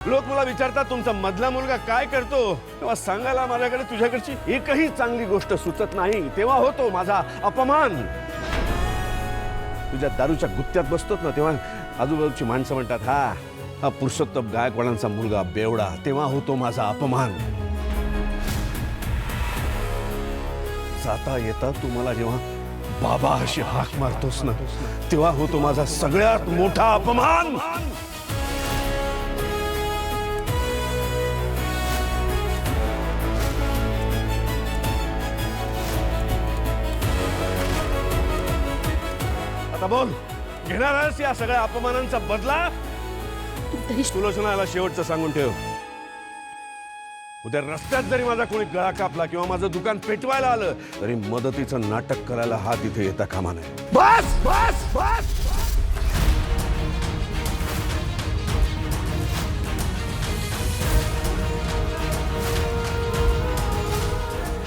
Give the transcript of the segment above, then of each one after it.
लोक मला विचारतात तुमचा मधला मुलगा काय करतो, तेव्हा सांगायला माझ्याकडे तुझ्याकडची एकही चांगली गोष्ट सुचत नाही. तेव्हा होतो माझा अपमान. तुझ्या दारूच्या गुत्त्यात बसतोत ना, तेव्हा आजूबाजूची माणसं म्हणतात हा पुरुषोत्तम गायकवाडांचा मुलगा बेवडा. तेव्हा होतो माझा अपमान. जाता येता तू मला जेव्हा बाबा अशी हाक मारतोस ना, तेव्हा होतो माझा सगळ्यात मोठा अपमान. आता बोल, घेणार आहेस या सगळ्या अपमानांचा बदला? सुलोचनाला शेवटचं सांगून ठेव, उद्या रस्त्यात जरी माझा कोणी गळा कापला किंवा माझं दुकान पेटवायला आलं तरी मदतीचं नाटक करायला हा तिथे येता कामा नये. बस बस बस.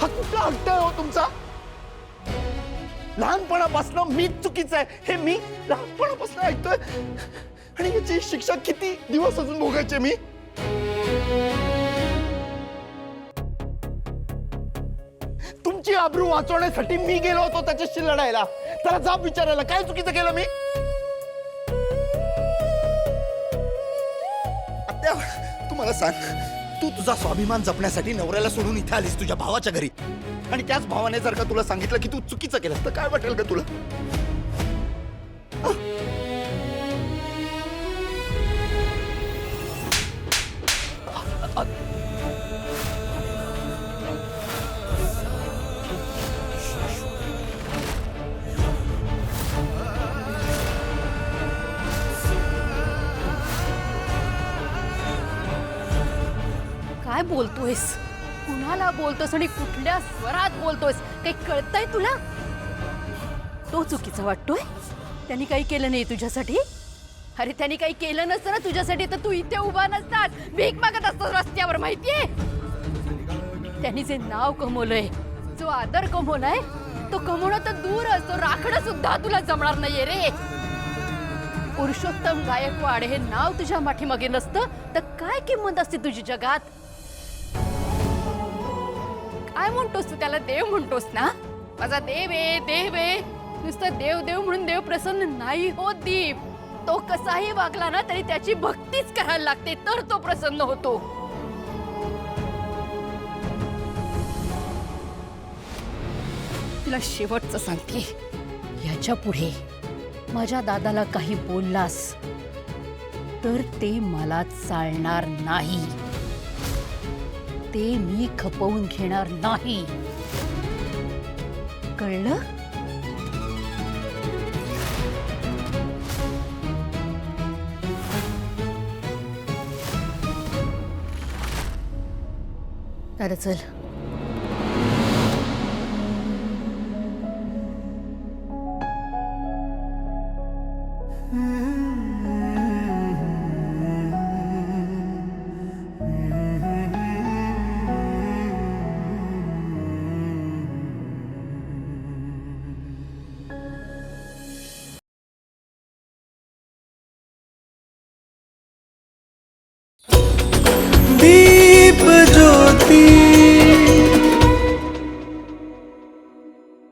हा कुठला हट्ट आहे हो तुमचा? लहानपणापासून मीच चुकीचं आहे हे मी लहानपणापासून ऐकतोय, आणि याची शिक्षा किती दिवस अजून भोगायचे मी? तुमची आबरू वाचवण्यासाठी मी गेलो होतो त्याच्याशी लढायला. त्याला जाब विचारायला काय चुकीचं केलं मी? आत्या, तू मला सांग, तू तुझा स्वाभिमान जपण्यासाठी नवऱ्याला सोडून इथे आलीस तुझ्या भावाच्या घरी, आणि त्याच भावाने जर का तुला सांगितलं की तू चुकीचं केलंस तर काय वाटेल का तुला? काय बोलतोयस? कुणाला बोलतोस आणि कुठल्या स्वरात बोलतोयस? काही कळतंय तुला? तो चुकीचा वाटतोय? त्यांनी काही केलं नाही तुझ्यासाठी? अरे त्यांनी काही केलं नसतं ना तुझ्यासाठी तर तू इथे उभा नसतास, भीक मागत असतोस रस्त्यावर. माहितीये त्यांनी जे नाव कमवलंय, जो आदर कमवलाय, तो कमवणं तर दूर असतो, राखणं सुद्धा तुला जमणार नाहीये रे. पुरुषोत्तम गायकवाड हे नाव तुझ्या पाठीमागे नसतं तर काय किंमत असते तुझी जगात? काय म्हणतोस तू त्याला? देव म्हणतोस ना? माझा देव आहे, देव आहे. नुसतं देव देव म्हणून देव प्रसन्न नाही होत दीप. तो कसाही वागला ना तरी त्याची भक्तीच करायला लागते, तर तो प्रसन्न होतो. तुला शेवटचं सांगते, याच्या पुढे माझ्या दादाला काही बोललास तर ते मला चालणार नाही. ते मी खपवून घेणार नाही, कळलं? दादा चल.